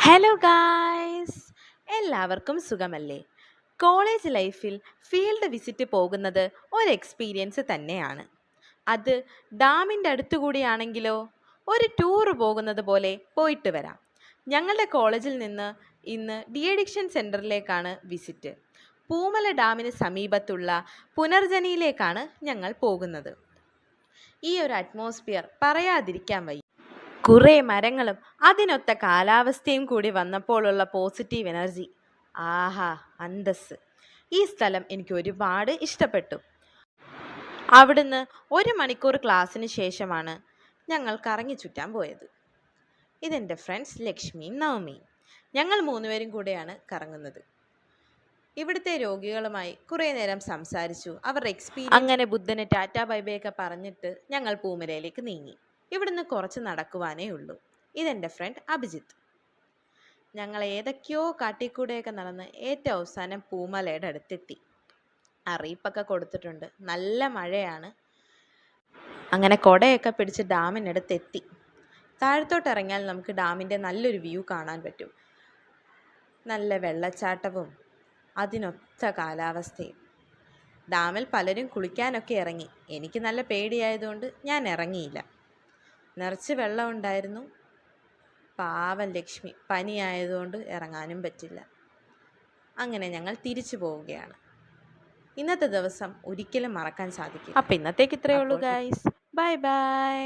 Hello guys, എല്ലാവർക്കും സുഖമല്ലേ? College ലൈഫിൽ ഫീൽഡ് വിസിറ്റ് പോകുന്നത് ഒരു എക്സ്പീരിയൻസ് തന്നെയാണ്. അത് ഡാമിൻ്റെ അടുത്തുകൂടിയാണെങ്കിലോ ഒരു ടൂർ പോകുന്നത് പോലെ പോയിട്ട് വരാം. ഞങ്ങളുടെ കോളേജിൽ നിന്ന് ഇന്ന് ഡി അഡിക്ഷൻ സെൻറ്ററിലേക്കാണ് വിസിറ്റ്. പൂമല ഡാമിന് സമീപത്തുള്ള പുനർജനിയിലേക്കാണ് ഞങ്ങൾ പോകുന്നത്. ഈ ഒരു അറ്റ്മോസ്ഫിയർ പറയാതിരിക്കാൻ വയ്യ. കുറേ മരങ്ങളും അതിനൊത്ത കാലാവസ്ഥയും കൂടി വന്നപ്പോഴുള്ള പോസിറ്റീവ് എനർജി, ആഹാ അന്തസ്. ഈ സ്ഥലം എനിക്ക് ഒരുപാട് ഇഷ്ടപ്പെട്ടു. അവിടുന്ന് 1 മണിക്കൂർ ക്ലാസ്സിന് ശേഷമാണ് ഞങ്ങൾ കറങ്ങി ചുറ്റാൻ പോയത്. ഇതെൻ്റെ ഫ്രണ്ട്സ് ലക്ഷ്മിയും നവമിയും. ഞങ്ങൾ 3 പേരും കൂടെയാണ് കറങ്ങുന്നത്. ഇവിടുത്തെ രോഗികളുമായി കുറേ നേരം സംസാരിച്ചു, അവരുടെ എക്സ്പീരിയൻസ്. അങ്ങനെ ബുദ്ധന് ടാറ്റ ബൈബൈ ഒക്കെ പറഞ്ഞിട്ട് ഞങ്ങൾ പൂമലയിലേക്ക് നീങ്ങി. ഇവിടുന്ന് കുറച്ച് നടക്കുവാനേ ഉള്ളൂ. ഇതെൻ്റെ ഫ്രണ്ട് അഭിജിത്ത്. ഞങ്ങൾ ഏതൊക്കെയോ കാട്ടിക്കൂടെയൊക്കെ നടന്ന് ഏറ്റവും അവസാനം പൂമലയുടെ അടുത്തെത്തി. അറിയിപ്പൊക്കെ കൊടുത്തിട്ടുണ്ട്, നല്ല മഴയാണ്. അങ്ങനെ കുടയൊക്കെ പിടിച്ച് ഡാമിനടുത്തെത്തി. താഴത്തോട്ട് ഇറങ്ങിയാൽ നമുക്ക് ഡാമിൻ്റെ നല്ലൊരു വ്യൂ കാണാൻ പറ്റും. നല്ല വെള്ളച്ചാട്ടവും അതിനൊത്ത കാലാവസ്ഥയും. ഡാമിൽ പലരും കുളിക്കാനൊക്കെ ഇറങ്ങി. എനിക്ക് നല്ല പേടിയായതുകൊണ്ട് ഞാൻ ഇറങ്ങിയില്ല. നിറച്ച് വെള്ളം ഉണ്ടായിരുന്നു. പാവം ലക്ഷ്മി പനിയായതുകൊണ്ട് ഇറങ്ങാനും പറ്റില്ല. അങ്ങനെ ഞങ്ങൾ തിരിച്ചു പോവുകയാണ്. ഇന്നത്തെ ദിവസം ഒരിക്കലും മറക്കാൻ സാധിക്കില്ല. അപ്പം ഇന്നത്തേക്ക് ഇത്രയേ ഉള്ളൂ ഗൈസ്. Bye bye.